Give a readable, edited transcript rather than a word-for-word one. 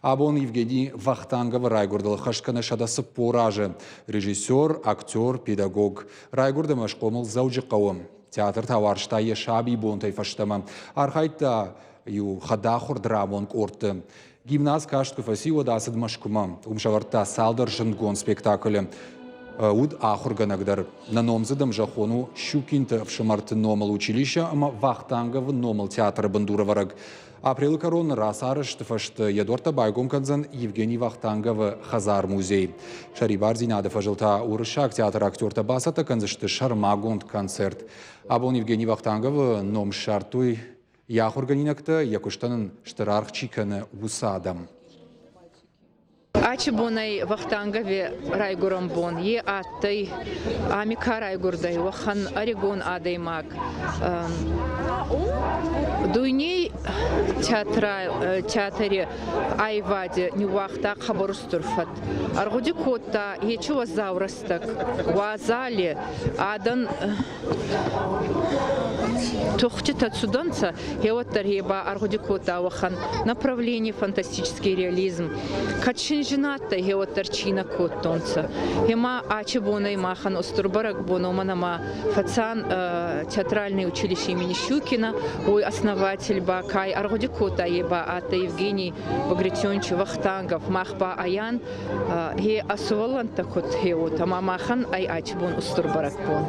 Абон Евгений Вахтангов Райгурдал Хашкана Шадасы Поражы. Режиссер, актер, педагог. Райгурда Машкомыл Зауджикауым. Театр таваршта ешаби бонтай фаштама. Архайта ю хадахур драмон корты. Гимназ кашткы фасива дасад машкума. Умшаварта салдар жингон спектакле. Уд ахурганагдар. На номзадам жахону щукинта в шамарты номал училища, ама Вахтангов номал театра Бандуровараг. Апрел корон расарыш тфашт ядорта байгом канзан Евгений Вахтангов Хазар музей. Шарибар зинадов ажилта урышак театр актерта басата канзашты шармагонд концерт. Абон Евгений Вахтангов ном шартуй яхурганинакта якуштанын штарарх чиканы усадам. Ачибонай Вахтангове Райгурамбон, е аттай Амика Райгурдай, Вахан Орегон Адаймак. Дуйней театре Айваде Нювахта Хабарустурфат. Аргуди Котта, Ечува Заврастак, Вазали, Адан Тухчит отсюданца, Еоттареба, Аргуди Котта, Вахан, направление фантастический реализм. Качин жената Еоттарчина Коттонца. Хема Ачибона и Махан Остурбарак Бономанама Фацан театральное училище имени Щукина, ой основатель Бакай Аргуди Котта еба Ата Евгений Багритёнч Вахтангов Махба Аян he асувалан такот хеот ама Махан ай Ачибон Остурбарак бон.